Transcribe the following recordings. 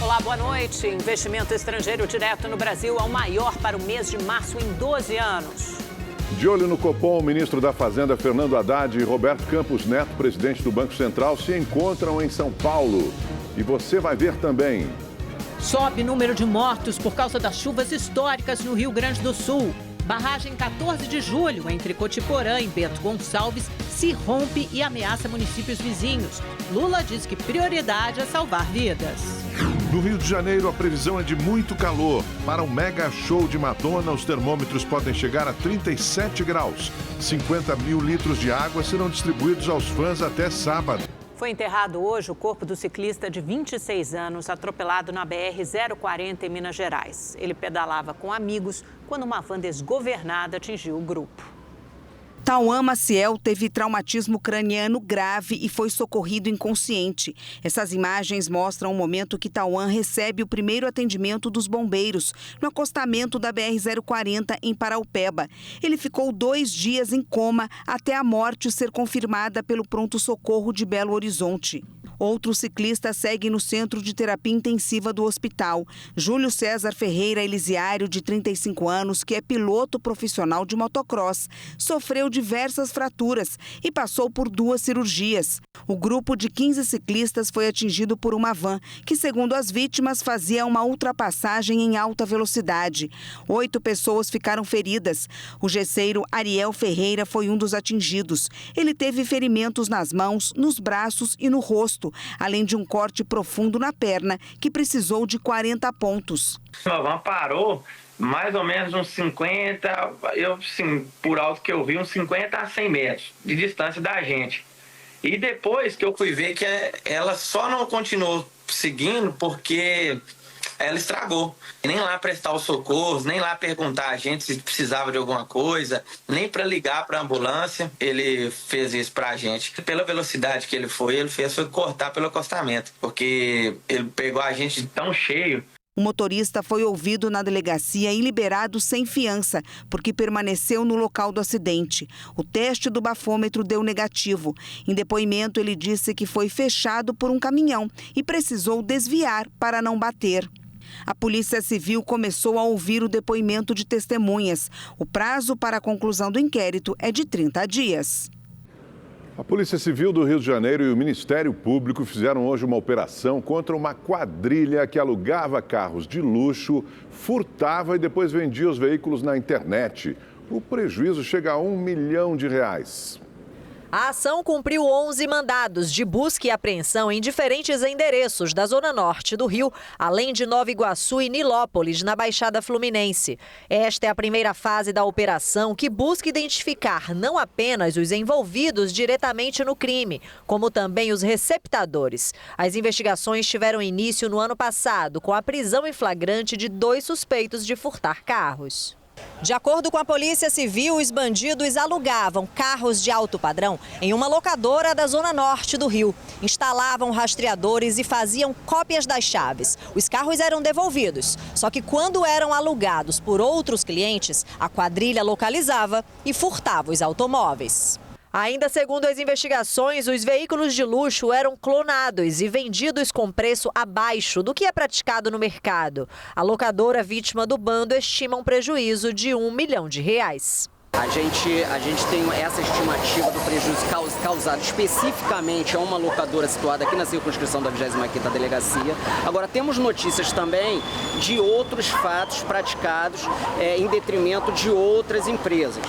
Olá, boa noite. Investimento estrangeiro direto no Brasil é o maior para o mês de março em 12 anos. De olho no Copom, o ministro da Fazenda, Fernando Haddad, e Roberto Campos Neto, presidente do Banco Central, se encontram em São Paulo. E você vai ver também. Sobe número de mortos por causa das chuvas históricas no Rio Grande do Sul. Barragem 14 de julho, entre Cotiporã e Bento Gonçalves, se rompe e ameaça municípios vizinhos. Lula diz que prioridade é salvar vidas. No Rio de Janeiro, a previsão é de muito calor. Para um mega show de Madonna, os termômetros podem chegar a 37 graus. 50 mil litros de água serão distribuídos aos fãs até sábado. Foi enterrado hoje o corpo do ciclista de 26 anos, atropelado na BR-040 em Minas Gerais. Ele pedalava com amigos quando uma van desgovernada atingiu o grupo. Tauan Maciel teve traumatismo craniano grave e foi socorrido inconsciente. Essas imagens mostram o momento que Tauan recebe o primeiro atendimento dos bombeiros no acostamento da BR-040 em Paraupeba. Ele ficou 2 dias em coma até a morte ser confirmada pelo pronto-socorro de Belo Horizonte. Outro ciclista segue no centro de terapia intensiva do hospital. Júlio César Ferreira Elisiário, de 35 anos, que é piloto profissional de motocross, sofreu diversas fraturas e passou por 2 cirurgias. O grupo de 15 ciclistas foi atingido por uma van, que, segundo as vítimas, fazia uma ultrapassagem em alta velocidade. 8 pessoas ficaram feridas. O gesseiro Ariel Ferreira foi um dos atingidos. Ele teve ferimentos nas mãos, nos braços e no rosto, além de um corte profundo na perna, que precisou de 40 pontos. A van parou mais ou menos uns 50, por alto que eu vi, uns 50 a 100 metros de distância da gente. E depois que eu fui ver que ela só não continuou seguindo porque ela estragou. Nem lá prestar os socorros, nem lá perguntar a gente se precisava de alguma coisa, nem para ligar para a ambulância. Ele fez isso para a gente. Pela velocidade que ele fez foi cortar pelo acostamento, porque ele pegou a gente tão cheio. O motorista foi ouvido na delegacia e liberado sem fiança, porque permaneceu no local do acidente. O teste do bafômetro deu negativo. Em depoimento, ele disse que foi fechado por um caminhão e precisou desviar para não bater. A Polícia Civil começou a ouvir o depoimento de testemunhas. O prazo para a conclusão do inquérito é de 30 dias. A Polícia Civil do Rio de Janeiro e o Ministério Público fizeram hoje uma operação contra uma quadrilha que alugava carros de luxo, furtava e depois vendia os veículos na internet. O prejuízo chega a R$1 milhão. A ação cumpriu 11 mandados de busca e apreensão em diferentes endereços da Zona Norte do Rio, além de Nova Iguaçu e Nilópolis, na Baixada Fluminense. Esta é a primeira fase da operação, que busca identificar não apenas os envolvidos diretamente no crime, como também os receptadores. As investigações tiveram início no ano passado, com a prisão em flagrante de 2 suspeitos de furtar carros. De acordo com a Polícia Civil, os bandidos alugavam carros de alto padrão em uma locadora da Zona Norte do Rio. Instalavam rastreadores e faziam cópias das chaves. Os carros eram devolvidos, só que quando eram alugados por outros clientes, a quadrilha localizava e furtava os automóveis. Ainda segundo as investigações, os veículos de luxo eram clonados e vendidos com preço abaixo do que é praticado no mercado. A locadora vítima do bando estima um prejuízo de R$1 milhão. A gente tem essa estimativa do prejuízo causado especificamente a uma locadora situada aqui na circunscrição da 25ª Delegacia. Agora, temos notícias também de outros fatos praticados em detrimento de outras empresas.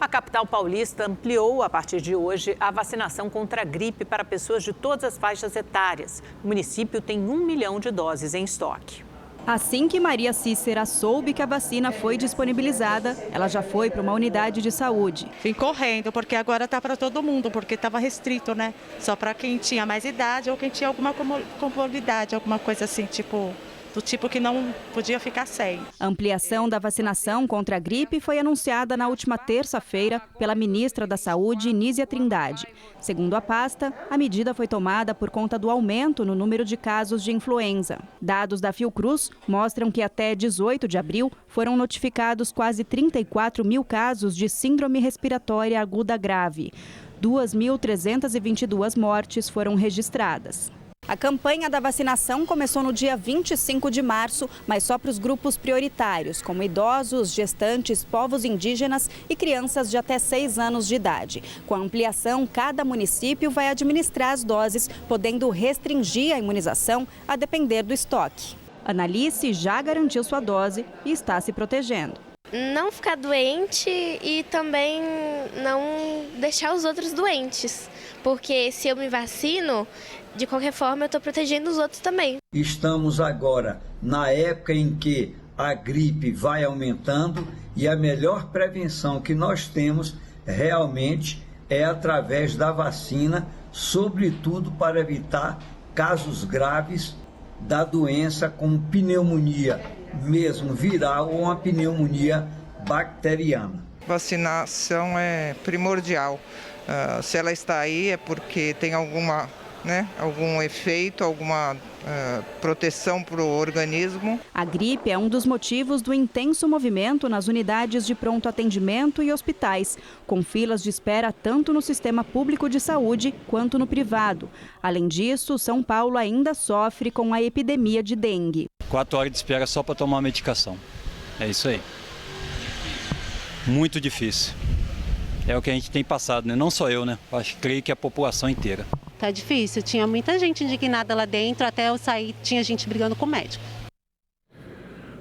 A capital paulista ampliou, a partir de hoje, a vacinação contra a gripe para pessoas de todas as faixas etárias. O município tem 1 milhão de doses em estoque. Assim que Maria Cícera soube que a vacina foi disponibilizada, ela já foi para uma unidade de saúde. Vim correndo, porque agora está para todo mundo, porque estava restrito, né? Só para quem tinha mais idade ou quem tinha alguma comorbidade, alguma coisa assim, do tipo que não podia ficar sem. A ampliação da vacinação contra a gripe foi anunciada na última terça-feira pela ministra da Saúde, Nízia Trindade. Segundo a pasta, a medida foi tomada por conta do aumento no número de casos de influenza. Dados da Fiocruz mostram que até 18 de abril foram notificados quase 34 mil casos de síndrome respiratória aguda grave. 2.322 mortes foram registradas. A campanha da vacinação começou no dia 25 de março, mas só para os grupos prioritários, como idosos, gestantes, povos indígenas e crianças de até 6 anos de idade. Com a ampliação, cada município vai administrar as doses, podendo restringir a imunização a depender do estoque. Analice já garantiu sua dose e está se protegendo. Não ficar doente e também não deixar os outros doentes, porque se eu me vacino, de qualquer forma eu estou protegendo os outros também. Estamos agora na época em que a gripe vai aumentando e a melhor prevenção que nós temos realmente é através da vacina, sobretudo para evitar casos graves da doença como pneumonia, mesmo viral ou uma pneumonia bacteriana. Vacinação é primordial. Se ela está aí é porque tem algum efeito, alguma proteção para o organismo. A gripe é um dos motivos do intenso movimento nas unidades de pronto atendimento e hospitais, com filas de espera tanto no sistema público de saúde quanto no privado. Além disso, São Paulo ainda sofre com a epidemia de dengue. 4 horas de espera só para tomar a medicação. É isso aí. Muito difícil. É o que a gente tem passado, né? Não só eu, né? Creio que a população inteira. Tá difícil, tinha muita gente indignada lá dentro, até eu sair tinha gente brigando com o médico.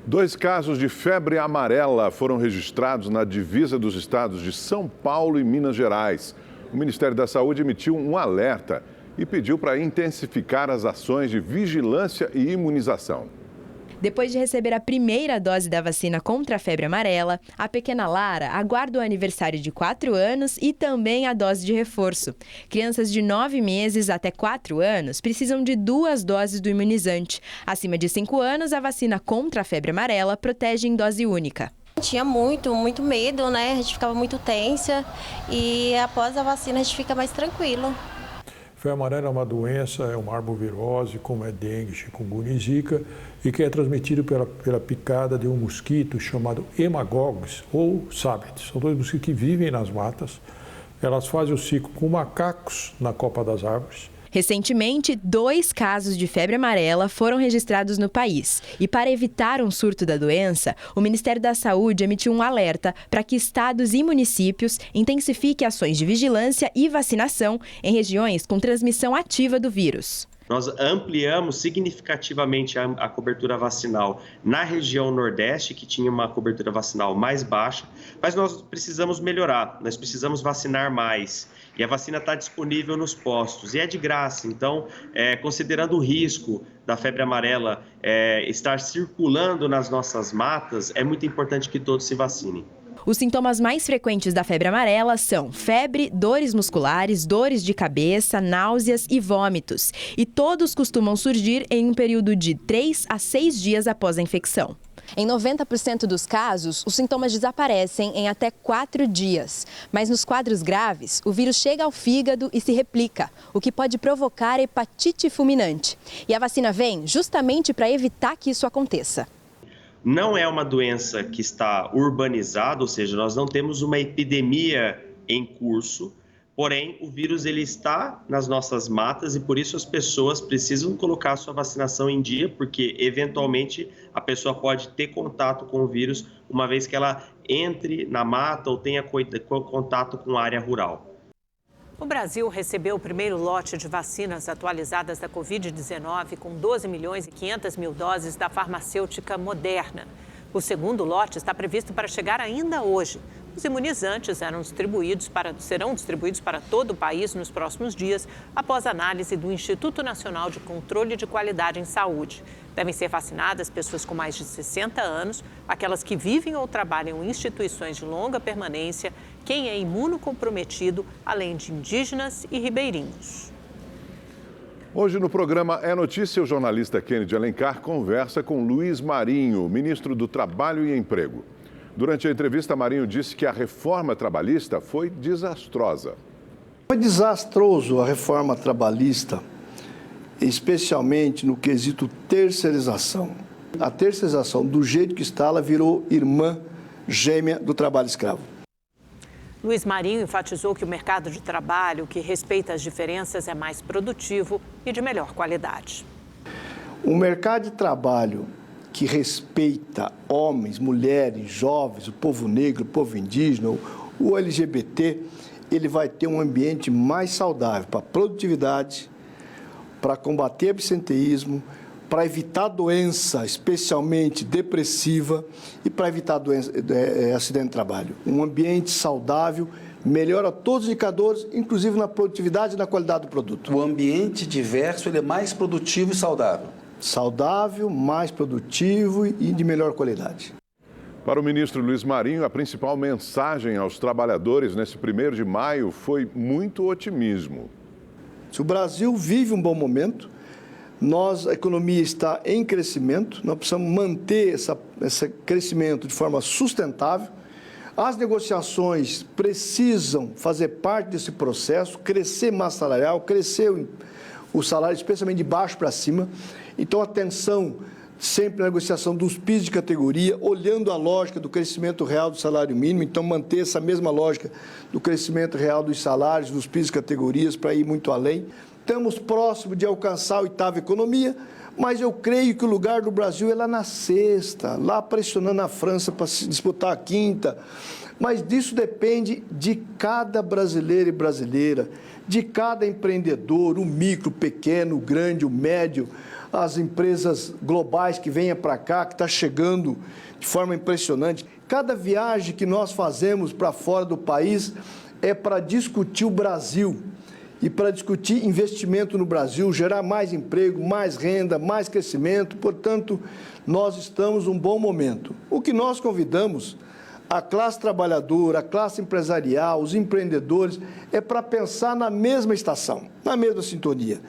2 casos de febre amarela foram registrados na divisa dos estados de São Paulo e Minas Gerais. O Ministério da Saúde emitiu um alerta e pediu para intensificar as ações de vigilância e imunização. Depois de receber a primeira dose da vacina contra a febre amarela, a pequena Lara aguarda o aniversário de 4 anos e também a dose de reforço. Crianças de 9 meses até 4 anos precisam de 2 doses do imunizante. Acima de 5 anos, a vacina contra a febre amarela protege em dose única. Tinha muito medo, né? A gente ficava muito tensa e após a vacina a gente fica mais tranquilo. Febre amarela é uma doença, é uma arbovirose, como é dengue, chikungunya e zika, e que é transmitido pela picada de um mosquito chamado Hemagogus ou Sabet. São 2 mosquitos que vivem nas matas. Elas fazem o ciclo com macacos na copa das árvores. Recentemente, 2 casos de febre amarela foram registrados no país. E para evitar um surto da doença, o Ministério da Saúde emitiu um alerta para que estados e municípios intensifiquem ações de vigilância e vacinação em regiões com transmissão ativa do vírus. Nós ampliamos significativamente a cobertura vacinal na região Nordeste, que tinha uma cobertura vacinal mais baixa, mas nós precisamos melhorar, nós precisamos vacinar mais. E a vacina está disponível nos postos e é de graça. Então, considerando o risco da febre amarela estar circulando nas nossas matas, é muito importante que todos se vacinem. Os sintomas mais frequentes da febre amarela são febre, dores musculares, dores de cabeça, náuseas e vômitos. E todos costumam surgir em um período de 3 a 6 dias após a infecção. Em 90% dos casos, os sintomas desaparecem em até 4 dias. Mas nos quadros graves, o vírus chega ao fígado e se replica, o que pode provocar hepatite fulminante. E a vacina vem justamente para evitar que isso aconteça. Não é uma doença que está urbanizada, ou seja, nós não temos uma epidemia em curso, porém o vírus ele está nas nossas matas e por isso as pessoas precisam colocar a sua vacinação em dia, porque eventualmente a pessoa pode ter contato com o vírus uma vez que ela entre na mata ou tenha contato com a área rural. O Brasil recebeu o primeiro lote de vacinas atualizadas da Covid-19 com 12 milhões e 500 mil doses da farmacêutica Moderna. O segundo lote está previsto para chegar ainda hoje. Os imunizantes serão distribuídos para todo o país nos próximos dias, após análise do Instituto Nacional de Controle de Qualidade em Saúde. Devem ser vacinadas pessoas com mais de 60 anos, aquelas que vivem ou trabalham em instituições de longa permanência, quem é imunocomprometido, além de indígenas e ribeirinhos. Hoje no programa É Notícia, o jornalista Kennedy Alencar conversa com Luiz Marinho, ministro do Trabalho e Emprego. Durante a entrevista, Marinho disse que a reforma trabalhista foi desastrosa. Foi desastroso a reforma trabalhista, especialmente no quesito terceirização. A terceirização, do jeito que está, ela virou irmã gêmea do trabalho escravo. Luiz Marinho enfatizou que o mercado de trabalho que respeita as diferenças é mais produtivo e de melhor qualidade. Um mercado de trabalho que respeita homens, mulheres, jovens, o povo negro, o povo indígena, o LGBT, ele vai ter um ambiente mais saudável para produtividade, para combater absenteísmo, para evitar doença, especialmente depressiva, e para evitar acidente de trabalho. Um ambiente saudável melhora todos os indicadores, inclusive na produtividade e na qualidade do produto. O ambiente diverso ele é mais produtivo e saudável. Saudável, mais produtivo e de melhor qualidade. Para o ministro Luiz Marinho, a principal mensagem aos trabalhadores nesse 1º de maio foi muito otimismo. Se o Brasil vive um bom momento, a economia está em crescimento, nós precisamos manter esse crescimento de forma sustentável. As negociações precisam fazer parte desse processo, crescer massa salarial, crescer o salário, especialmente de baixo para cima. Então, atenção sempre na negociação dos PIS de categoria, olhando a lógica do crescimento real do salário mínimo, então manter essa mesma lógica do crescimento real dos salários, dos PIS de categorias, para ir muito além. Estamos próximos de alcançar a 8ª economia, mas eu creio que o lugar do Brasil é lá na 6ª, lá pressionando a França para se disputar a 5ª. Mas disso depende de cada brasileiro e brasileira, de cada empreendedor, o micro, o pequeno, o grande, o médio, as empresas globais que venham para cá, que está chegando de forma impressionante. Cada viagem que nós fazemos para fora do país é para discutir o Brasil e para discutir investimento no Brasil, gerar mais emprego, mais renda, mais crescimento. Portanto, nós estamos num bom momento. O que nós convidamos a classe trabalhadora, a classe empresarial, os empreendedores, é para pensar na mesma estação, na mesma sintonia.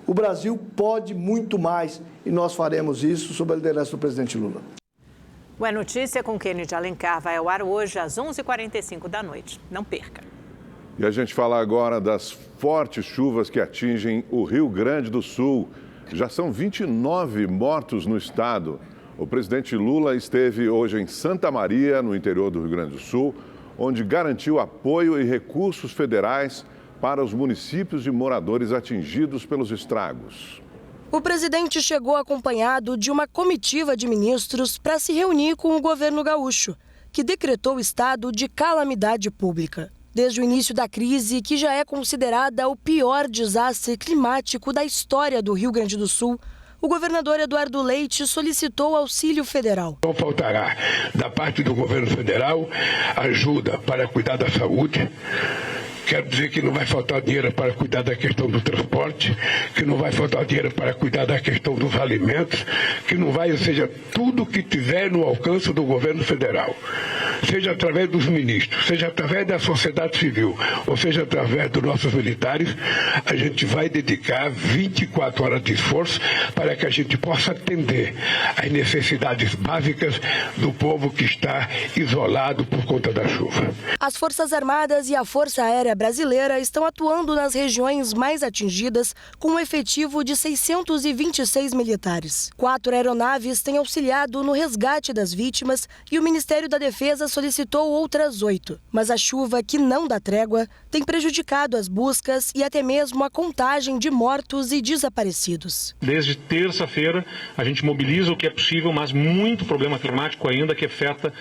O Brasil pode muito mais e nós faremos isso sob a liderança do presidente Lula. O É Notícia com Kennedy Alencar vai ao ar hoje às 11h45 da noite. Não perca. E a gente fala agora das fortes chuvas que atingem o Rio Grande do Sul. Já são 29 mortos no estado. O presidente Lula esteve hoje em Santa Maria, no interior do Rio Grande do Sul, onde garantiu apoio e recursos federais para os municípios e moradores atingidos pelos estragos. O presidente chegou acompanhado de uma comitiva de ministros para se reunir com o governo gaúcho, que decretou o estado de calamidade pública. Desde o início da crise, que já é considerada o pior desastre climático da história do Rio Grande do Sul, o governador Eduardo Leite solicitou auxílio federal. Não faltará, da parte do governo federal, ajuda para cuidar da saúde. Quero dizer que não vai faltar dinheiro para cuidar da questão do transporte, que não vai faltar dinheiro para cuidar da questão dos alimentos, que não vai, ou seja, tudo que tiver no alcance do governo federal, seja através dos ministros, seja através da sociedade civil, ou seja através dos nossos militares, a gente vai dedicar 24 horas de esforço para que a gente possa atender às necessidades básicas do povo que está isolado por conta da chuva. As Forças Armadas e a Força Aérea Brasileira estão atuando nas regiões mais atingidas com um efetivo de 626 militares. 4 aeronaves têm auxiliado no resgate das vítimas e o Ministério da Defesa solicitou outras 8. Mas a chuva, que não dá trégua, tem prejudicado as buscas e até mesmo a contagem de mortos e desaparecidos. Desde terça-feira, a gente mobiliza o que é possível, mas muito problema climático ainda que afeta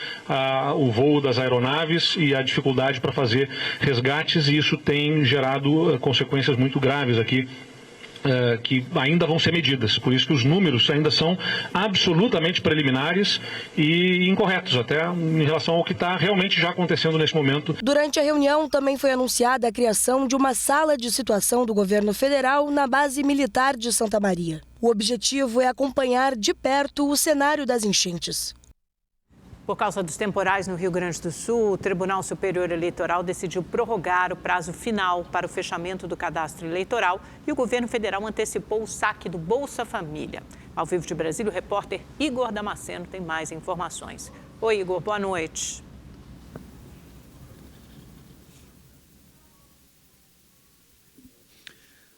o voo das aeronaves e a dificuldade para fazer resgates, e isso tem gerado consequências muito graves aqui, que ainda vão ser medidas. Por isso que os números ainda são absolutamente preliminares e incorretos, até em relação ao que está realmente já acontecendo nesse momento. Durante a reunião também foi anunciada a criação de uma sala de situação do governo federal na base militar de Santa Maria. O objetivo é acompanhar de perto o cenário das enchentes. Por causa dos temporais no Rio Grande do Sul, o Tribunal Superior Eleitoral decidiu prorrogar o prazo final para o fechamento do cadastro eleitoral e o governo federal antecipou o saque do Bolsa Família. Ao vivo de Brasília, o repórter Igor Damasceno tem mais informações. Oi, Igor, boa noite.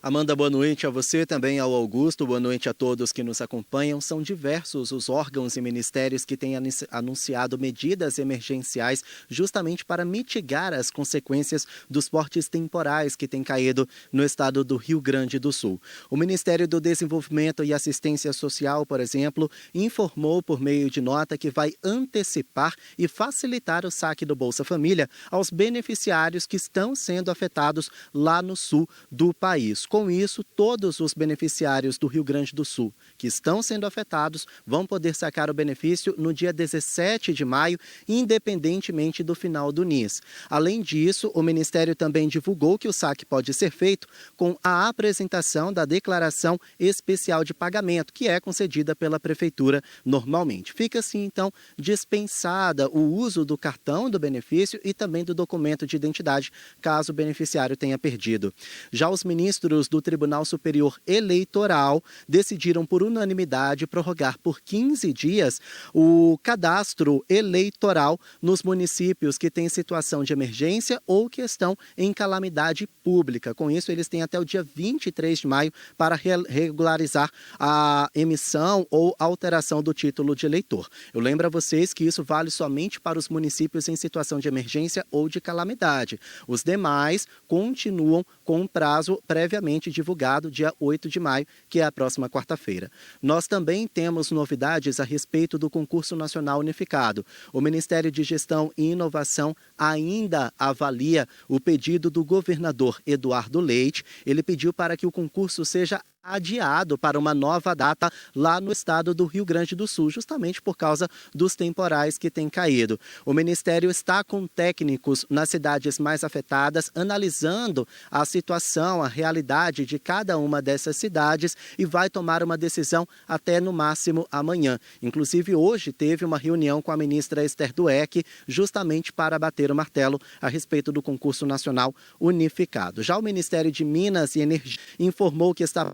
Amanda, boa noite a você, também ao Augusto, boa noite a todos que nos acompanham. São diversos os órgãos e ministérios que têm anunciado medidas emergenciais justamente para mitigar as consequências dos fortes temporais que têm caído no estado do Rio Grande do Sul. O Ministério do Desenvolvimento e Assistência Social, por exemplo, informou por meio de nota que vai antecipar e facilitar o saque do Bolsa Família aos beneficiários que estão sendo afetados lá no sul do país. Com isso, todos os beneficiários do Rio Grande do Sul que estão sendo afetados vão poder sacar o benefício no dia 17 de maio, independentemente do final do NIS. Além disso, o Ministério também divulgou que o saque pode ser feito com a apresentação da declaração especial de pagamento, que é concedida pela Prefeitura normalmente. Fica assim, então, dispensada o uso do cartão do benefício e também do documento de identidade, caso o beneficiário tenha perdido. Já os ministros do Tribunal Superior Eleitoral decidiram por unanimidade prorrogar por 15 dias o cadastro eleitoral nos municípios que têm situação de emergência ou que estão em calamidade pública. Com isso, eles têm até o dia 23 de maio para regularizar a emissão ou alteração do título de eleitor. Eu lembro a vocês que isso vale somente para os municípios em situação de emergência ou de calamidade. Os demais continuam com um prazo previamente divulgado, dia 8 de maio, que é a próxima quarta-feira. Nós também temos novidades a respeito do Concurso Nacional Unificado. O Ministério de Gestão e Inovação ainda avalia o pedido do governador Eduardo Leite. Ele pediu para que o concurso seja adiado para uma nova data lá no estado do Rio Grande do Sul, justamente por causa dos temporais que têm caído. O Ministério está com técnicos nas cidades mais afetadas, analisando a situação, a realidade de cada uma dessas cidades e vai tomar uma decisão até no máximo amanhã. Inclusive, hoje teve uma reunião com a ministra Esther Dweck, justamente para bater o martelo a respeito do concurso nacional unificado. Já o Ministério de Minas e Energia informou que está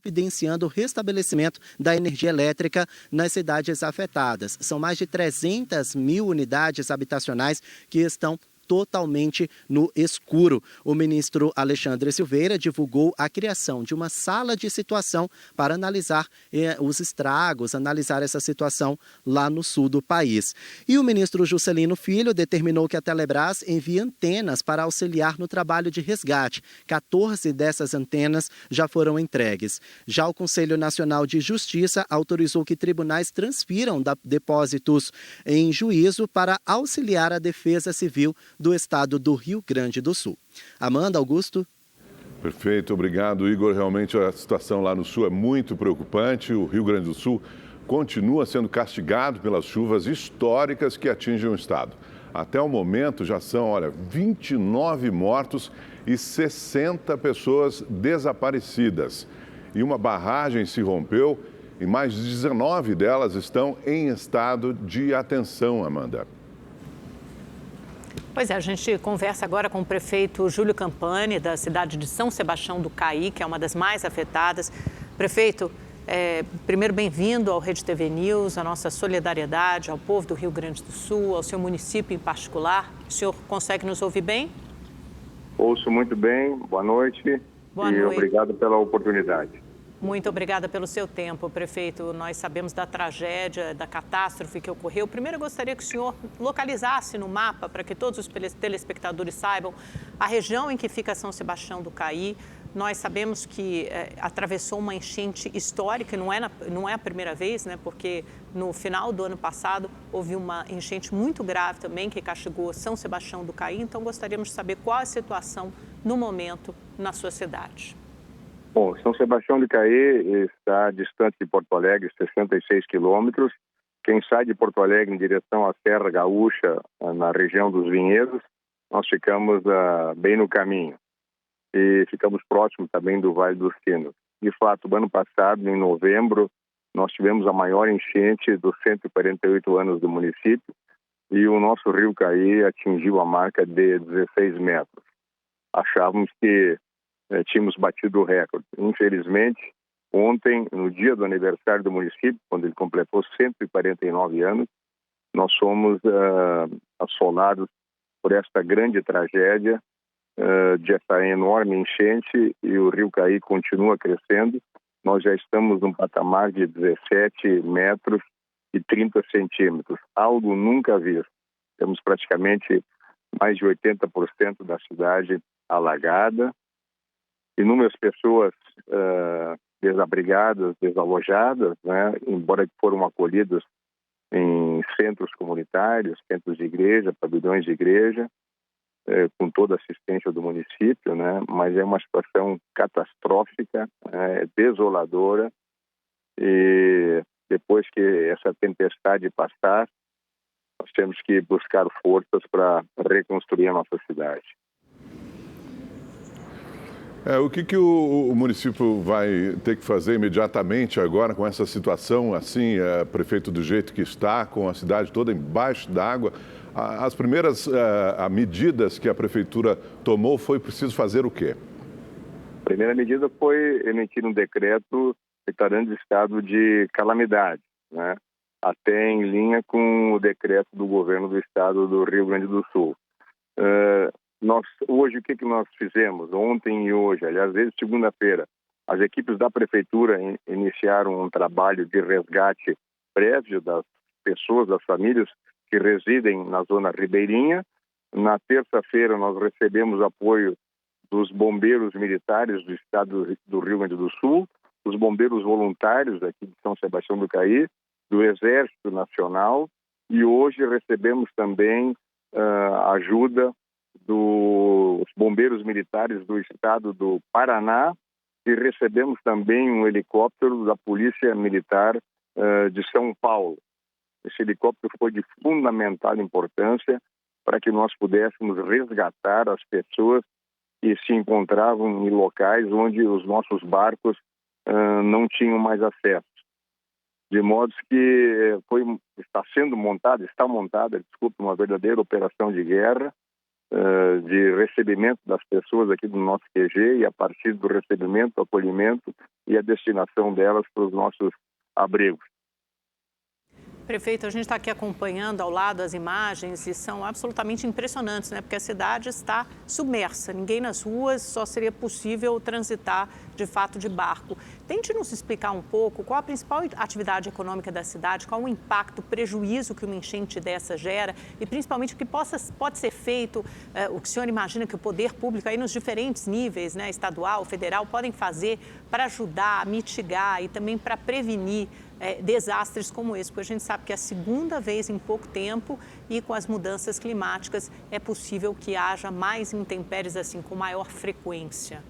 providenciando o restabelecimento da energia elétrica nas cidades afetadas. São mais de 300 mil unidades habitacionais que estão totalmente no escuro. O ministro Alexandre Silveira divulgou a criação de uma sala de situação para analisar os estragos, analisar essa situação lá no sul do país. E o ministro Juscelino Filho determinou que a Telebrás envie antenas para auxiliar no trabalho de resgate. 14 dessas antenas já foram entregues. Já o Conselho Nacional de Justiça autorizou que tribunais transfiram depósitos em juízo para auxiliar a Defesa Civil do estado do Rio Grande do Sul. Amanda, Augusto. Perfeito, obrigado, Igor. Realmente a situação lá no sul é muito preocupante. O Rio Grande do Sul continua sendo castigado pelas chuvas históricas que atingem o estado. Até o momento já são, 29 mortos e 60 pessoas desaparecidas. E uma barragem se rompeu e mais de 19 delas estão em estado de atenção, Amanda. Pois é, a gente conversa agora com o prefeito Júlio Campani, da cidade de São Sebastião do Caí, que é uma das mais afetadas. Prefeito, primeiro bem-vindo ao Rede TV News, a nossa solidariedade ao povo do Rio Grande do Sul, ao seu município em particular. O senhor consegue nos ouvir bem? Ouço muito bem, boa noite. Boa noite. Obrigado pela oportunidade. Muito obrigada pelo seu tempo, prefeito. Nós sabemos da tragédia, da catástrofe que ocorreu. Primeiro, eu gostaria que o senhor localizasse no mapa, para que todos os telespectadores saibam, a região em que fica São Sebastião do Caí. Nós sabemos que atravessou uma enchente histórica, não é a primeira vez, né? Porque no final do ano passado houve uma enchente muito grave também que castigou São Sebastião do Caí. Então, gostaríamos de saber qual a situação no momento na sua cidade. Bom, São Sebastião do Caí está distante de Porto Alegre, 66 quilômetros. Quem sai de Porto Alegre em direção à Serra Gaúcha, na região dos Vinhedos, nós ficamos bem no caminho. E ficamos próximos também do Vale dos Sinos. De fato, no ano passado, em novembro, nós tivemos a maior enchente dos 148 anos do município e o nosso rio Caí atingiu a marca de 16 metros. Achávamos que tínhamos batido o recorde. Infelizmente, ontem, no dia do aniversário do município, quando ele completou 149 anos, nós fomos assolados por esta grande tragédia de essa enorme enchente e o rio Caí continua crescendo. Nós já estamos num patamar de 17 metros e 30 centímetros, algo nunca visto. Temos praticamente mais de 80% da cidade alagada, inúmeras pessoas desabrigadas, desalojadas, né? Embora foram acolhidas em centros comunitários, centros de igreja, pavilhões de igreja, com toda a assistência do município, né? Mas é uma situação catastrófica, desoladora, e depois que essa tempestade passar, nós temos que buscar forças para reconstruir a nossa cidade. O que o município vai ter que fazer imediatamente agora com essa situação, assim, prefeito, do jeito que está, com a cidade toda embaixo d'água? As primeiras medidas que a prefeitura tomou foi preciso fazer o quê? A primeira medida foi emitir um decreto declarando estado de calamidade, né? Até em linha com o decreto do governo do estado do Rio Grande do Sul. Hoje, o que nós fizemos? Ontem e hoje, aliás, desde segunda-feira, as equipes da prefeitura iniciaram um trabalho de resgate prévio das pessoas, das famílias que residem na zona ribeirinha. Na terça-feira, nós recebemos apoio dos bombeiros militares do estado do Rio Grande do Sul, dos bombeiros voluntários aqui de São Sebastião do Caí, do Exército Nacional, e hoje recebemos também a ajuda dos bombeiros militares do estado do Paraná, e recebemos também um helicóptero da Polícia Militar de São Paulo. Esse helicóptero foi de fundamental importância para que nós pudéssemos resgatar as pessoas que se encontravam em locais onde os nossos barcos não tinham mais acesso. De modo que está montada, uma verdadeira operação de guerra, de recebimento das pessoas aqui do nosso QG, e a partir do recebimento, acolhimento e a destinação delas para os nossos abrigos. Prefeito, a gente está aqui acompanhando ao lado as imagens e são absolutamente impressionantes, né? Porque a cidade está submersa, ninguém nas ruas, só seria possível transitar de fato de barco. Tente nos explicar um pouco qual a principal atividade econômica da cidade, qual o impacto, o prejuízo que uma enchente dessa gera e principalmente o que pode ser feito, o que o senhor imagina que o poder público aí nos diferentes níveis, né, estadual, federal, podem fazer para ajudar a mitigar e também para prevenir desastres como esse, porque a gente sabe que é a segunda vez em pouco tempo e com as mudanças climáticas é possível que haja mais intempéries assim, com maior frequência.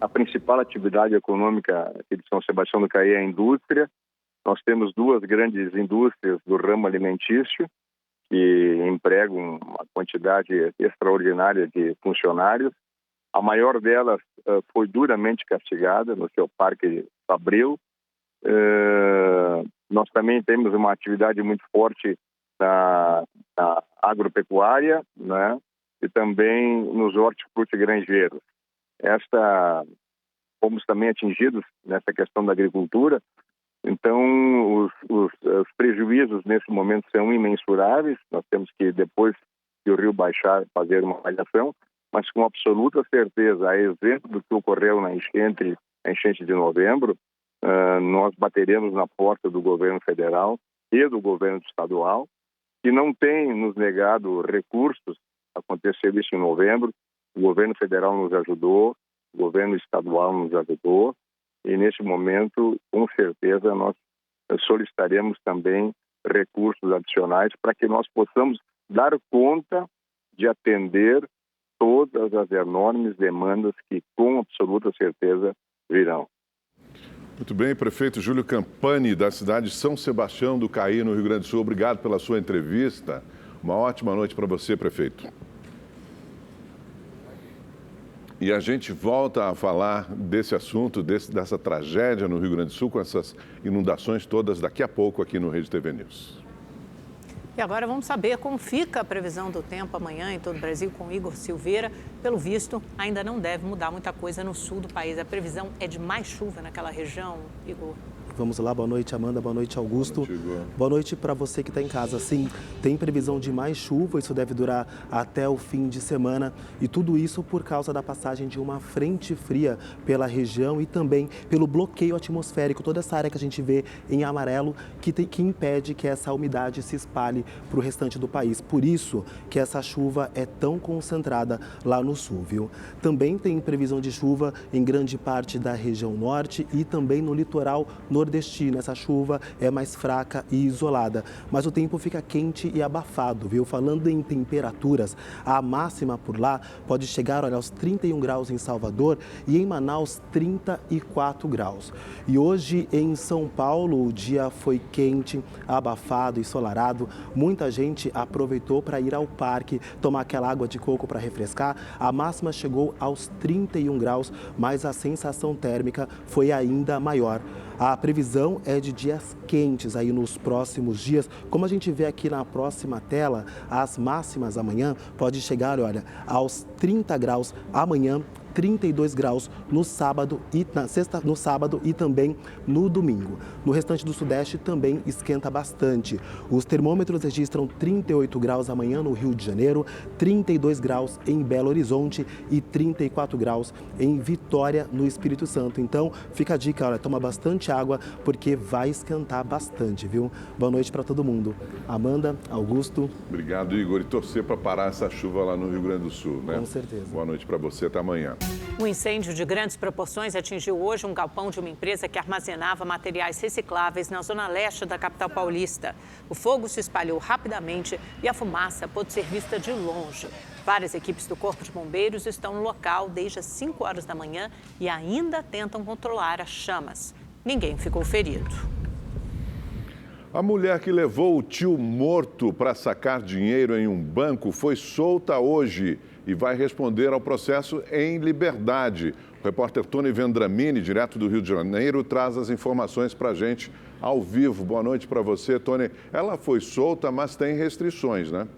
A principal atividade econômica aqui de São Sebastião do Caí é a indústria. Nós temos duas grandes indústrias do ramo alimentício que empregam uma quantidade extraordinária de funcionários. A maior delas foi duramente castigada no seu Parque Fabril. Nós também temos uma atividade muito forte na agropecuária, né? E também nos hortifrutigranjeiros. Fomos também atingidos nessa questão da agricultura, então os prejuízos nesse momento são imensuráveis. Nós temos que, depois que o rio baixar, fazer uma avaliação, mas com absoluta certeza, a exemplo do que ocorreu na enchente de novembro, nós bateremos na porta do governo federal e do governo estadual, que não tem nos negado recursos. Aconteceu isso em novembro, o governo federal nos ajudou, o governo estadual nos ajudou, e nesse momento, com certeza, nós solicitaremos também recursos adicionais para que nós possamos dar conta de atender todas as enormes demandas que, com absoluta certeza, virão. Muito bem, prefeito Júlio Campani, da cidade de São Sebastião do Caí, no Rio Grande do Sul. Obrigado pela sua entrevista. Uma ótima noite para você, prefeito. E a gente volta a falar desse assunto, dessa tragédia no Rio Grande do Sul, com essas inundações todas, daqui a pouco aqui no Rede TV News. E agora vamos saber como fica a previsão do tempo amanhã em todo o Brasil com Igor Silveira. Pelo visto, ainda não deve mudar muita coisa no sul do país. A previsão é de mais chuva naquela região, Igor? Vamos lá, boa noite, Amanda, boa noite, Augusto. Boa noite para você que está em casa. Sim, tem previsão de mais chuva, isso deve durar até o fim de semana e tudo isso por causa da passagem de uma frente fria pela região e também pelo bloqueio atmosférico, toda essa área que a gente vê em amarelo que impede que essa umidade se espalhe para o restante do país. Por isso que essa chuva é tão concentrada lá no sul, viu? Também tem previsão de chuva em grande parte da região norte e também no litoral nordestino. Essa chuva é mais fraca e isolada, mas o tempo fica quente e abafado, viu? Falando em temperaturas, a máxima por lá pode chegar aos 31 graus em Salvador e em Manaus 34 graus. E hoje em São Paulo o dia foi quente, abafado e ensolarado. Muita gente aproveitou para ir ao parque, tomar aquela água de coco para refrescar. A máxima chegou aos 31 graus, mas a sensação térmica foi ainda maior. A previsão é de dias quentes aí nos próximos dias. Como a gente vê aqui na próxima tela, as máximas amanhã pode chegar, olha, aos 30 graus amanhã, 32 graus no sábado e também no domingo. No restante do Sudeste também esquenta bastante. Os termômetros registram 38 graus amanhã no Rio de Janeiro, 32 graus em Belo Horizonte e 34 graus em Vitória, no Espírito Santo. Então, fica a dica, olha, toma bastante água porque vai esquentar bastante, viu? Boa noite para todo mundo. Amanda, Augusto. Obrigado, Igor. E torcer para parar essa chuva lá no Rio Grande do Sul, né? Com certeza. Boa noite para você, até amanhã. Um incêndio de grandes proporções atingiu hoje um galpão de uma empresa que armazenava materiais recicláveis na zona leste da capital paulista. O fogo se espalhou rapidamente e a fumaça pôde ser vista de longe. Várias equipes do Corpo de Bombeiros estão no local desde as 5 horas da manhã e ainda tentam controlar as chamas. Ninguém ficou ferido. A mulher que levou o tio morto para sacar dinheiro em um banco foi solta hoje e vai responder ao processo em liberdade. O repórter Tony Vendramini, direto do Rio de Janeiro, traz as informações para a gente ao vivo. Boa noite para você, Tony. Ela foi solta, mas tem restrições, né?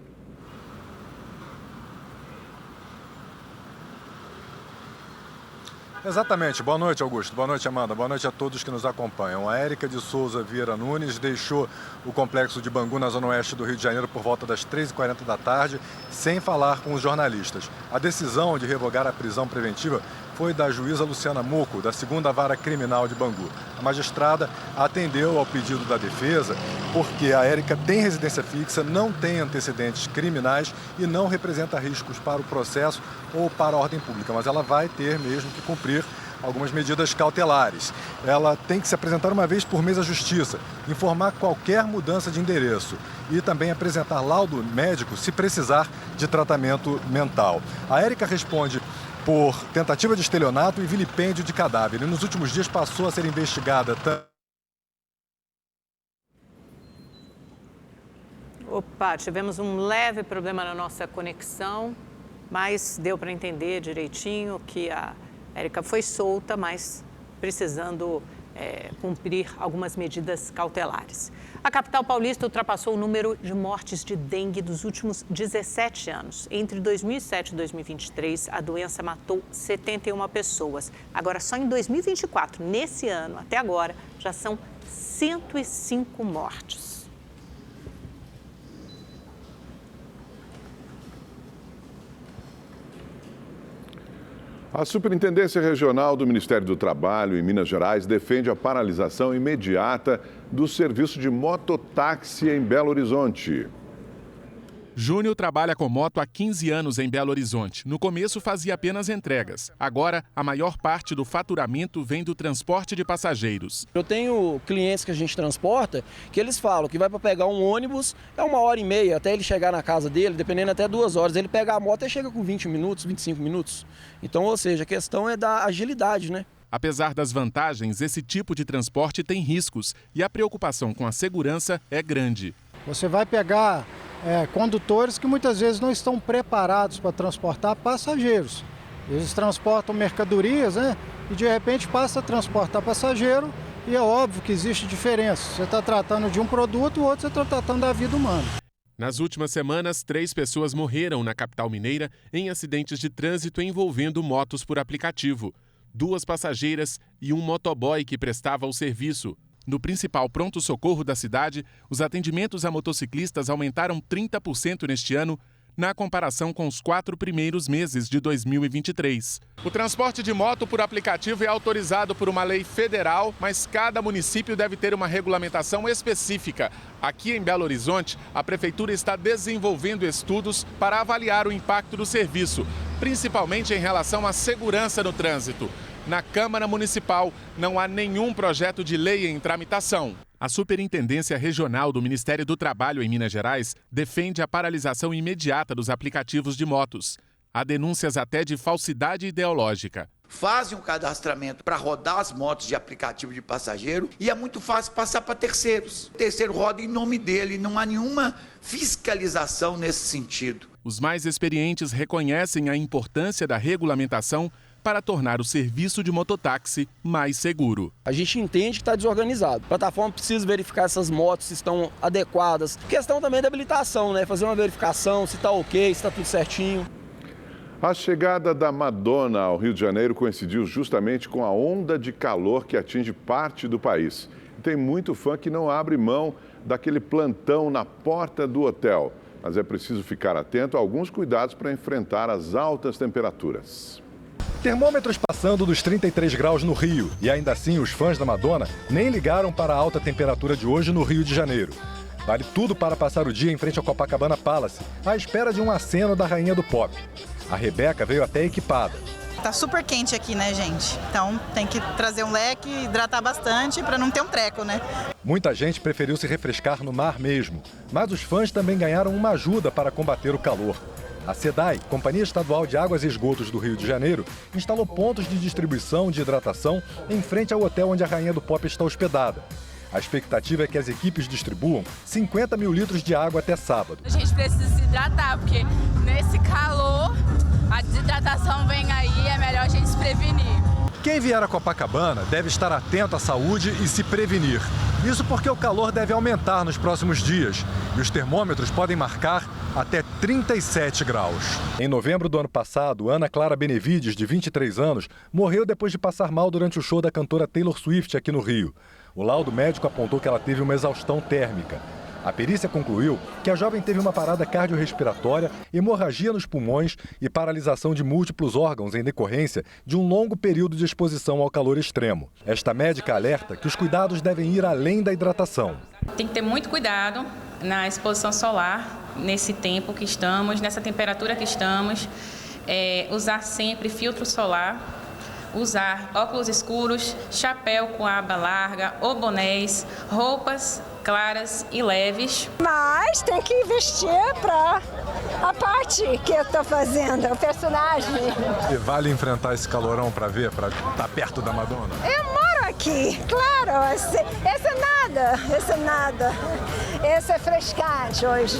Exatamente. Boa noite, Augusto. Boa noite, Amanda. Boa noite a todos que nos acompanham. A Érica de Souza Vieira Nunes deixou o complexo de Bangu, na zona oeste do Rio de Janeiro, por volta das 13h40 da tarde, sem falar com os jornalistas. A decisão de revogar a prisão preventiva foi da juíza Luciana Muco, da 2ª Vara Criminal de Bangu. A magistrada atendeu ao pedido da defesa porque a Érica tem residência fixa, não tem antecedentes criminais e não representa riscos para o processo ou para a ordem pública, mas ela vai ter mesmo que cumprir algumas medidas cautelares. Ela tem que se apresentar uma vez por mês à Justiça, informar qualquer mudança de endereço e também apresentar laudo médico se precisar de tratamento mental. A Érica responde por tentativa de estelionato e vilipêndio de cadáver. E nos últimos dias passou a ser investigada. Opa, tivemos um leve problema na nossa conexão, mas deu para entender direitinho que a Érica foi solta, mas precisando cumprir algumas medidas cautelares. A capital paulista ultrapassou o número de mortes de dengue dos últimos 17 anos. Entre 2007 e 2023, a doença matou 71 pessoas. Agora, só em 2024, nesse ano, até agora, já são 105 mortes. A Superintendência Regional do Ministério do Trabalho em Minas Gerais defende a paralisação imediata do serviço de mototáxi em Belo Horizonte. Júnior trabalha com moto há 15 anos em Belo Horizonte. No começo fazia apenas entregas. Agora, a maior parte do faturamento vem do transporte de passageiros. Eu tenho clientes que a gente transporta que eles falam que vai para pegar um ônibus, é 1h30 até ele chegar na casa dele, dependendo até 2 horas. Ele pega a moto e chega com 20 minutos, 25 minutos. Então, ou seja, a questão é da agilidade, né? Apesar das vantagens, esse tipo de transporte tem riscos e a preocupação com a segurança é grande. Você vai pegar condutores que muitas vezes não estão preparados para transportar passageiros. Eles transportam mercadorias, né? E de repente passa a transportar passageiro e é óbvio que existe diferença. Você está tratando de um produto, o outro você está tratando da vida humana. Nas últimas semanas, 3 pessoas morreram na capital mineira em acidentes de trânsito envolvendo motos por aplicativo. 2 passageiras e um motoboy que prestava o serviço. No principal pronto-socorro da cidade, os atendimentos a motociclistas aumentaram 30% neste ano, na comparação com os 4 primeiros meses de 2023. O transporte de moto por aplicativo é autorizado por uma lei federal, mas cada município deve ter uma regulamentação específica. Aqui em Belo Horizonte, a Prefeitura está desenvolvendo estudos para avaliar o impacto do serviço, principalmente em relação à segurança no trânsito. Na Câmara Municipal, não há nenhum projeto de lei em tramitação. A Superintendência Regional do Ministério do Trabalho em Minas Gerais defende a paralisação imediata dos aplicativos de motos. Há denúncias até de falsidade ideológica. Fazem um cadastramento para rodar as motos de aplicativo de passageiro e é muito fácil passar para terceiros. O terceiro roda em nome dele, não há nenhuma fiscalização nesse sentido. Os mais experientes reconhecem a importância da regulamentação para tornar o serviço de mototáxi mais seguro. A gente entende que está desorganizado. A plataforma precisa verificar essas motos se estão adequadas. Questão também da habilitação, né? Fazer uma verificação se está ok, se está tudo certinho. A chegada da Madonna ao Rio de Janeiro coincidiu justamente com a onda de calor que atinge parte do país. Tem muito fã que não abre mão daquele plantão na porta do hotel. Mas é preciso ficar atento a alguns cuidados para enfrentar as altas temperaturas. Termômetros passando dos 33 graus no Rio. E ainda assim, os fãs da Madonna nem ligaram para a alta temperatura de hoje no Rio de Janeiro. Vale tudo para passar o dia em frente ao Copacabana Palace, à espera de um aceno da rainha do pop. A Rebeca veio até equipada. Tá super quente aqui, né, gente? Então tem que trazer um leque, hidratar bastante para não ter um treco, né? Muita gente preferiu se refrescar no mar mesmo. Mas os fãs também ganharam uma ajuda para combater o calor. A SEDAI, Companhia Estadual de Águas e Esgotos do Rio de Janeiro, instalou pontos de distribuição de hidratação em frente ao hotel onde a rainha do pop está hospedada. A expectativa é que as equipes distribuam 50 mil litros de água até sábado. A gente precisa se hidratar, porque nesse calor a desidratação vem aí, é melhor a gente se prevenir. Quem vier a Copacabana deve estar atento à saúde e se prevenir. Isso porque o calor deve aumentar nos próximos dias e os termômetros podem marcar até 37 graus. Em novembro do ano passado, Ana Clara Benevides, de 23 anos, morreu depois de passar mal durante o show da cantora Taylor Swift aqui no Rio. O laudo médico apontou que ela teve uma exaustão térmica. A perícia concluiu que a jovem teve uma parada cardiorrespiratória, hemorragia nos pulmões e paralisação de múltiplos órgãos em decorrência de um longo período de exposição ao calor extremo. Esta médica alerta que os cuidados devem ir além da hidratação. Tem que ter muito cuidado na exposição solar, nesse tempo que estamos, nessa temperatura que estamos, usar sempre filtro solar, usar óculos escuros, chapéu com aba larga ou bonés, roupas claras e leves. Mas tem que investir para a parte que eu estou fazendo, o personagem. E vale enfrentar esse calorão para ver, para estar perto da Madonna? Eu moro aqui, claro. Esse é nada. Esse é frescante hoje.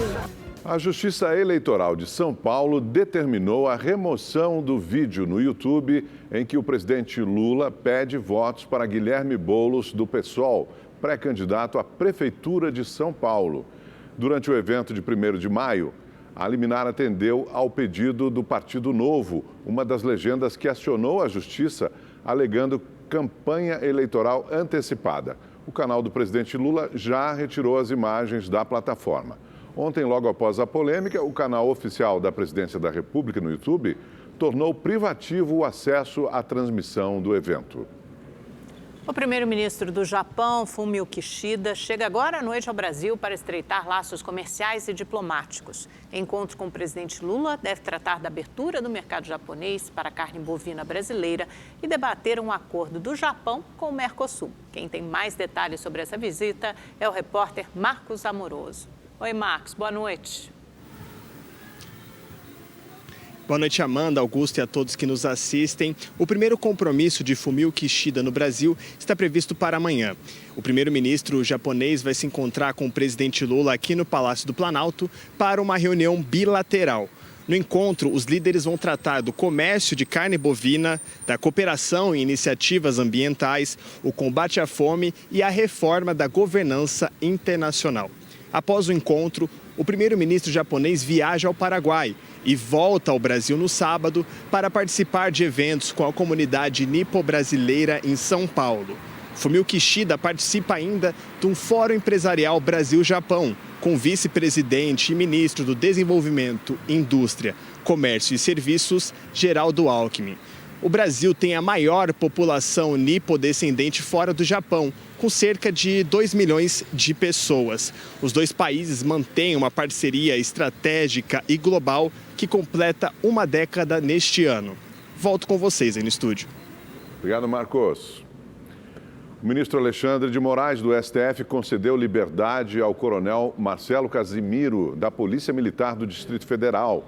A Justiça Eleitoral de São Paulo determinou a remoção do vídeo no YouTube em que o presidente Lula pede votos para Guilherme Boulos, do PSOL, pré-candidato à Prefeitura de São Paulo. Durante o evento de 1º de maio, a liminar atendeu ao pedido do Partido Novo, uma das legendas que acionou a Justiça, alegando campanha eleitoral antecipada. O canal do presidente Lula já retirou as imagens da plataforma. Ontem, logo após a polêmica, o canal oficial da Presidência da República no YouTube tornou privativo o acesso à transmissão do evento. O primeiro-ministro do Japão, Fumio Kishida, chega agora à noite ao Brasil para estreitar laços comerciais e diplomáticos. Encontro com o presidente Lula deve tratar da abertura do mercado japonês para a carne bovina brasileira e debater um acordo do Japão com o Mercosul. Quem tem mais detalhes sobre essa visita é o repórter Marcos Amoroso. Oi, Marcos, boa noite. Boa noite, Amanda, Augusto e a todos que nos assistem. O primeiro compromisso de Fumio Kishida no Brasil está previsto para amanhã. O primeiro-ministro japonês vai se encontrar com o presidente Lula aqui no Palácio do Planalto para uma reunião bilateral. No encontro, os líderes vão tratar do comércio de carne bovina, da cooperação em iniciativas ambientais, o combate à fome e a reforma da governança internacional. Após o encontro, o primeiro-ministro japonês viaja ao Paraguai e volta ao Brasil no sábado para participar de eventos com a comunidade nipo-brasileira em São Paulo. Fumio Kishida participa ainda de um Fórum Empresarial Brasil-Japão, com o vice-presidente e ministro do Desenvolvimento, Indústria, Comércio e Serviços, Geraldo Alckmin. O Brasil tem a maior população nipodescendente fora do Japão, com cerca de 2 milhões de pessoas. Os dois países mantêm uma parceria estratégica e global que completa uma década neste ano. Volto com vocês aí no estúdio. Obrigado, Marcos. O ministro Alexandre de Moraes, do STF, concedeu liberdade ao coronel Marcelo Casimiro, da Polícia Militar do Distrito Federal.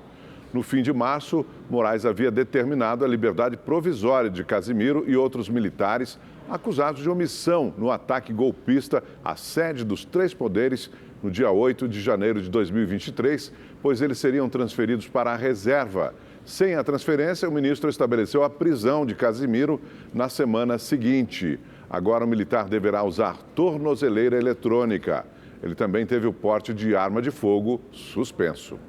No fim de março, Moraes havia determinado a liberdade provisória de Casimiro e outros militares acusados de omissão no ataque golpista à sede dos três poderes no dia 8 de janeiro de 2023, pois eles seriam transferidos para a reserva. Sem a transferência, o ministro estabeleceu a prisão de Casimiro na semana seguinte. Agora o militar deverá usar tornozeleira eletrônica. Ele também teve o porte de arma de fogo suspenso.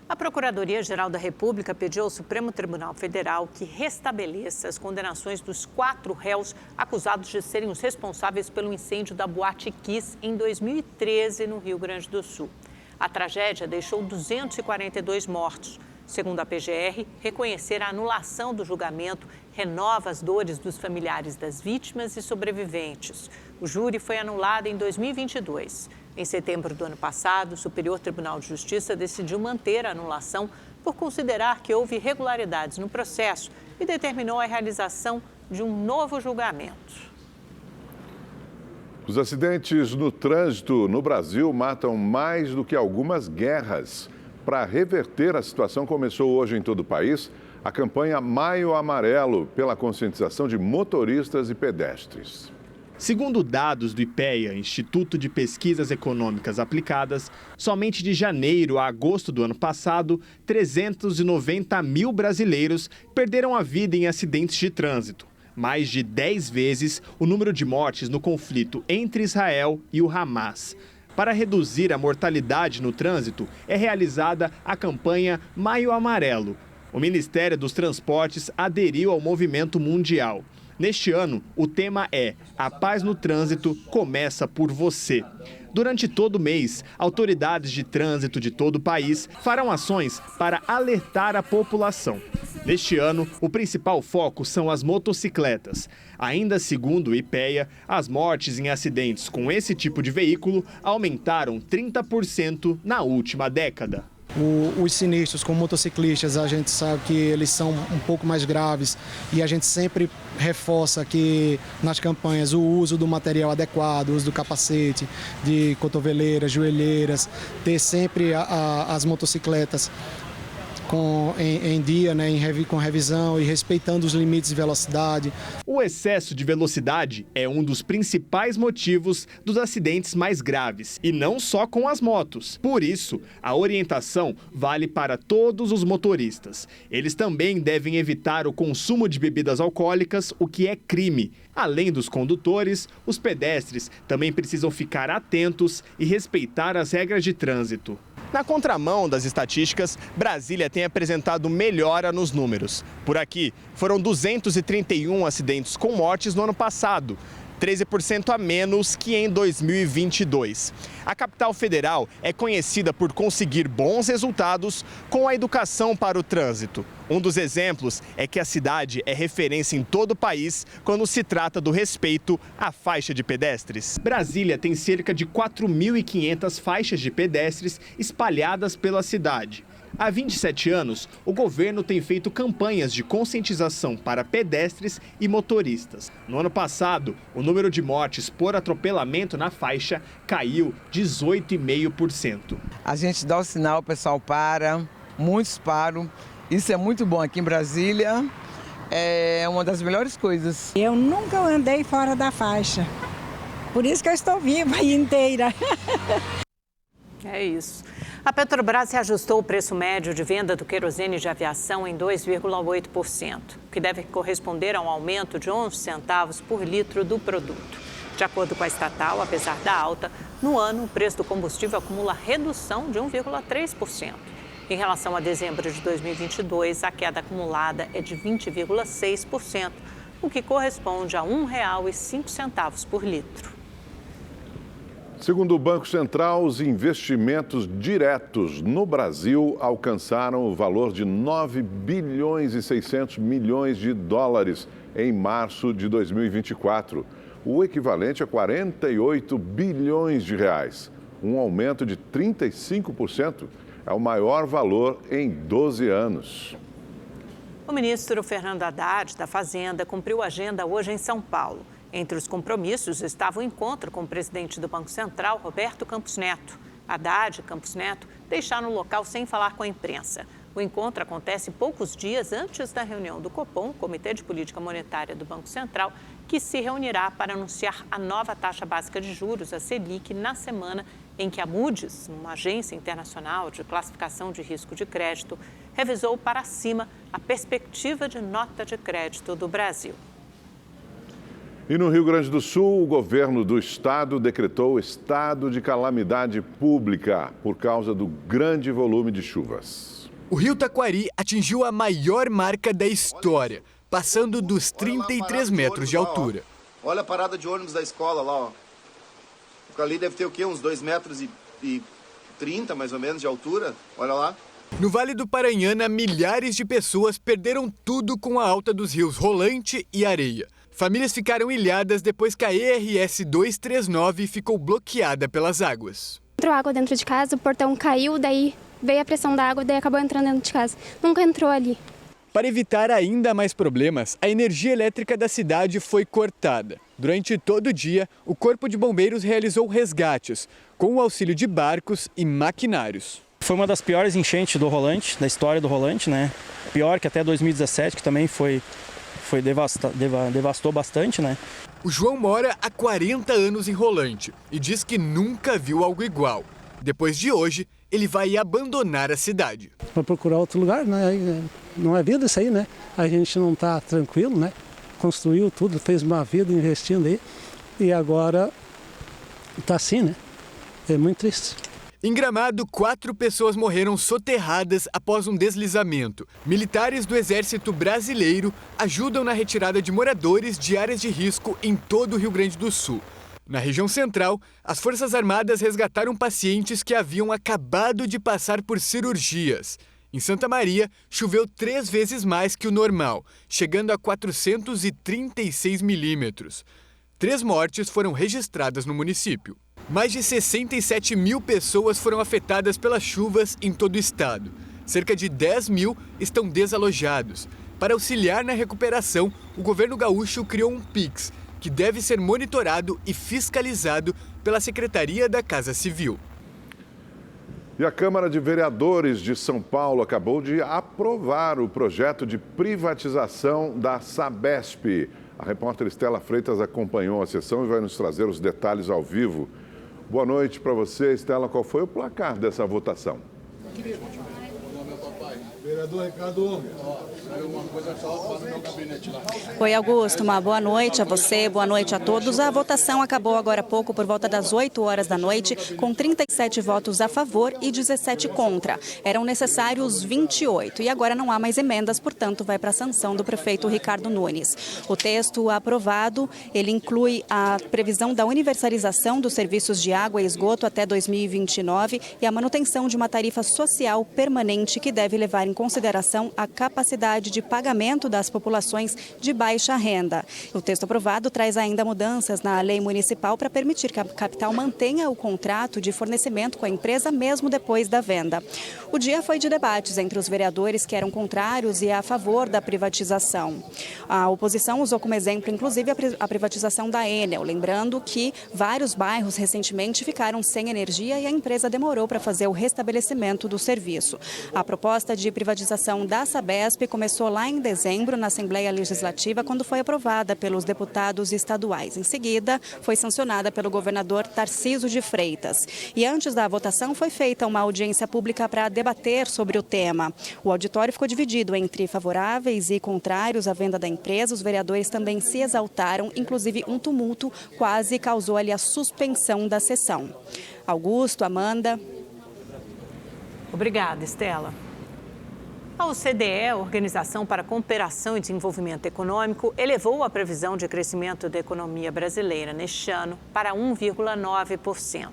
A Procuradoria-Geral da República pediu ao Supremo Tribunal Federal que restabeleça as condenações dos 4 réus acusados de serem os responsáveis pelo incêndio da Boate Kiss em 2013 no Rio Grande do Sul. A tragédia deixou 242 mortos. Segundo a PGR, reconhecer a anulação do julgamento renova as dores dos familiares das vítimas e sobreviventes. O júri foi anulado em 2022. Em setembro do ano passado, o Superior Tribunal de Justiça decidiu manter a anulação por considerar que houve irregularidades no processo e determinou a realização de um novo julgamento. Os acidentes no trânsito no Brasil matam mais do que algumas guerras. Para reverter a situação, começou hoje em todo o país a campanha Maio Amarelo pela conscientização de motoristas e pedestres. Segundo dados do IPEA, Instituto de Pesquisas Econômicas Aplicadas, somente de janeiro a agosto do ano passado, 390 mil brasileiros perderam a vida em acidentes de trânsito. Mais de 10 vezes o número de mortes no conflito entre Israel e o Hamas. Para reduzir a mortalidade no trânsito, é realizada a campanha Maio Amarelo. O Ministério dos Transportes aderiu ao movimento mundial. Neste ano, o tema é A Paz no Trânsito começa por você. Durante todo o mês, autoridades de trânsito de todo o país farão ações para alertar a população. Neste ano, o principal foco são as motocicletas. Ainda segundo o IPEA, as mortes em acidentes com esse tipo de veículo aumentaram 30% na última década. Os sinistros com motociclistas, a gente sabe que eles são um pouco mais graves e a gente sempre reforça que nas campanhas o uso do material adequado, o uso do capacete, de cotoveleiras, joelheiras, ter sempre as motocicletas em dia, né, com revisão e respeitando os limites de velocidade. O excesso de velocidade é um dos principais motivos dos acidentes mais graves, e não só com as motos. Por isso, a orientação vale para todos os motoristas. Eles também devem evitar o consumo de bebidas alcoólicas, o que é crime. Além dos condutores, os pedestres também precisam ficar atentos e respeitar as regras de trânsito. Na contramão das estatísticas, Brasília tem apresentado melhora nos números. Por aqui, foram 231 acidentes com mortes no ano passado, 13% a menos que em 2022. A capital federal é conhecida por conseguir bons resultados com a educação para o trânsito. Um dos exemplos é que a cidade é referência em todo o país quando se trata do respeito à faixa de pedestres. Brasília tem cerca de 4.500 faixas de pedestres espalhadas pela cidade. Há 27 anos, o governo tem feito campanhas de conscientização para pedestres e motoristas. No ano passado, o número de mortes por atropelamento na faixa caiu 18,5%. A gente dá o sinal, o pessoal para, muitos param. Isso é muito bom aqui em Brasília, é uma das melhores coisas. Eu nunca andei fora da faixa, por isso que eu estou viva e inteira. É isso. A Petrobras reajustou o preço médio de venda do querosene de aviação em 2,8%, o que deve corresponder a um aumento de 11 centavos por litro do produto. De acordo com a estatal, apesar da alta, no ano o preço do combustível acumula redução de 1,3%. Em relação a dezembro de 2022, a queda acumulada é de 20,6%. o que corresponde a R$ 1,05 por litro. Segundo o Banco Central, os investimentos diretos no Brasil alcançaram o valor de 9 bilhões e 600 milhões de dólares em março de 2024, o equivalente a 48 bilhões de reais, um aumento de 35%. É o maior valor em 12 anos. O ministro Fernando Haddad, da Fazenda, cumpriu a agenda hoje em São Paulo. Entre os compromissos estava o encontro com o presidente do Banco Central, Roberto Campos Neto. Haddad e Campos Neto deixaram o local sem falar com a imprensa. O encontro acontece poucos dias antes da reunião do Copom, Comitê de Política Monetária do Banco Central, que se reunirá para anunciar a nova taxa básica de juros, a Selic, na semana em que a Moody's, uma agência internacional de classificação de risco de crédito, revisou para cima a perspectiva de nota de crédito do Brasil. E no Rio Grande do Sul, o governo do estado decretou estado de calamidade pública por causa do grande volume de chuvas. O rio Taquari atingiu a maior marca da história, passando dos 33 metros de altura. Olha a parada de ônibus da escola lá, ó. Ali deve ter o quê? Uns 2,30 metros mais ou menos de altura. Olha lá. No Vale do Paranhana, milhares de pessoas perderam tudo com a alta dos rios Rolante e Areia. Famílias ficaram ilhadas depois que a ERS 239 ficou bloqueada pelas águas. Entrou água dentro de casa, o portão caiu, daí veio a pressão da água, daí acabou entrando dentro de casa. Nunca entrou ali. Para evitar ainda mais problemas, a energia elétrica da cidade foi cortada. Durante todo o dia, o Corpo de Bombeiros realizou resgates, com o auxílio de barcos e maquinários. Foi uma das piores enchentes do Rolante, da história do Rolante, né? Pior que até 2017, que também devastou bastante, né? O João mora há 40 anos em Rolante e diz que nunca viu algo igual. Depois de hoje, ele vai abandonar a cidade. Para procurar outro lugar, né? Não é vida isso aí, né? A gente não está tranquilo, né? Construiu tudo, fez uma vida investindo aí e agora está assim, né? É muito triste. Em Gramado, 4 pessoas morreram soterradas após um deslizamento. Militares do Exército Brasileiro ajudam na retirada de moradores de áreas de risco em todo o Rio Grande do Sul. Na região central, as Forças Armadas resgataram pacientes que haviam acabado de passar por cirurgias. Em Santa Maria, choveu 3 vezes mais que o normal, chegando a 436 milímetros. 3 mortes foram registradas no município. Mais de 67 mil pessoas foram afetadas pelas chuvas em todo o estado. Cerca de 10 mil estão desalojados. Para auxiliar na recuperação, o governo gaúcho criou um Pix, que deve ser monitorado e fiscalizado pela Secretaria da Casa Civil. E a Câmara de Vereadores de São Paulo acabou de aprovar o projeto de privatização da Sabesp. A repórter Estela Freitas acompanhou a sessão e vai nos trazer os detalhes ao vivo. Boa noite para você, Estela. Qual foi o placar dessa votação? Vereador Ricardo Homem. Oi, Augusto. Uma boa noite a você, boa noite a todos. A votação acabou agora há pouco, por volta das 8 horas da noite, com 37 votos a favor e 17 contra. Eram necessários 28 e agora não há mais emendas, portanto, vai para a sanção do prefeito Ricardo Nunes. O texto aprovado, ele inclui a previsão da universalização dos serviços de água e esgoto até 2029 e a manutenção de uma tarifa social permanente que deve levar em consideração a capacidade de pagamento das populações de baixa renda. O texto aprovado traz ainda mudanças na lei municipal para permitir que a capital mantenha o contrato de fornecimento com a empresa mesmo depois da venda. O dia foi de debates entre os vereadores que eram contrários e a favor da privatização. A oposição usou como exemplo, inclusive, a privatização da Enel, lembrando que vários bairros recentemente ficaram sem energia e a empresa demorou para fazer o restabelecimento do serviço. A proposta de privatização da Sabesp começou lá em dezembro na Assembleia Legislativa, quando foi aprovada pelos deputados estaduais. Em seguida, foi sancionada pelo governador Tarcísio de Freitas. E antes da votação, foi feita uma audiência pública para debater sobre o tema. O auditório ficou dividido entre favoráveis e contrários à venda da empresa. Os vereadores também se exaltaram, inclusive um tumulto quase causou ali a suspensão da sessão. Augusto, Amanda. Obrigada, Estela. A OCDE, a Organização para a Cooperação e Desenvolvimento Econômico, elevou a previsão de crescimento da economia brasileira neste ano para 1,9%.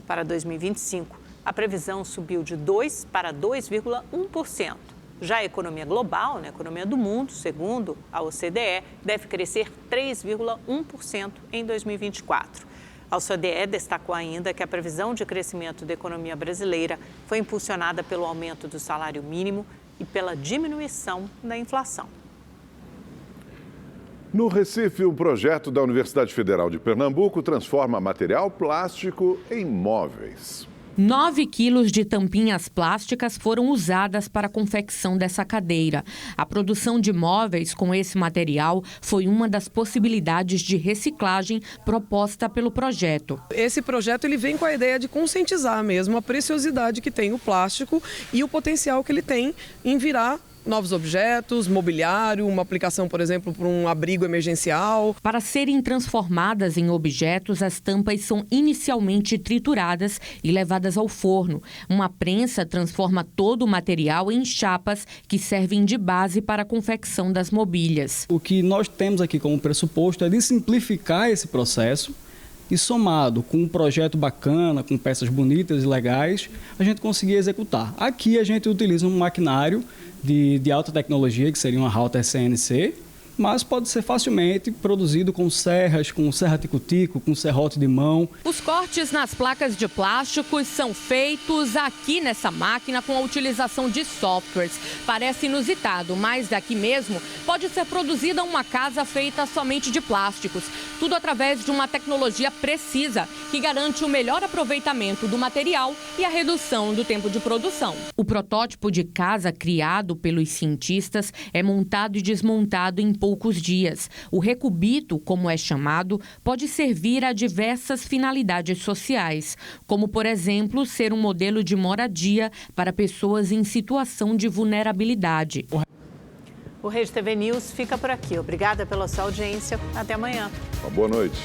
Para 2025, a previsão subiu de 2% para 2,1%. Já a economia global, a economia do mundo, segundo a OCDE, deve crescer 3,1% em 2024. A OCDE destacou ainda que a previsão de crescimento da economia brasileira foi impulsionada pelo aumento do salário mínimo e pela diminuição da inflação. No Recife, um projeto da Universidade Federal de Pernambuco transforma material plástico em móveis. 9 quilos de tampinhas plásticas foram usadas para a confecção dessa cadeira. A produção de móveis com esse material foi uma das possibilidades de reciclagem proposta pelo projeto. Esse projeto ele vem com a ideia de conscientizar mesmo a preciosidade que tem o plástico e o potencial que ele tem em virar novos objetos, mobiliário, uma aplicação, por exemplo, para um abrigo emergencial. Para serem transformadas em objetos, as tampas são inicialmente trituradas e levadas ao forno. Uma prensa transforma todo o material em chapas que servem de base para a confecção das mobílias. O que nós temos aqui como pressuposto é de simplificar esse processo e, somado com um projeto bacana, com peças bonitas e legais, a gente conseguir executar. Aqui a gente utiliza um maquinário de alta tecnologia, que seria uma Halter CNC, mas pode ser facilmente produzido com serras, com serra tico-tico, com serrote de mão. Os cortes nas placas de plásticos são feitos aqui nessa máquina com a utilização de softwares. Parece inusitado, mas daqui mesmo pode ser produzida uma casa feita somente de plásticos. Tudo através de uma tecnologia precisa, que garante o melhor aproveitamento do material e a redução do tempo de produção. O protótipo de casa criado pelos cientistas é montado e desmontado em poucos dias. O recubito, como é chamado, pode servir a diversas finalidades sociais, como, por exemplo, ser um modelo de moradia para pessoas em situação de vulnerabilidade. O Rede TV News fica por aqui. Obrigada pela sua audiência. Até amanhã. Uma boa noite.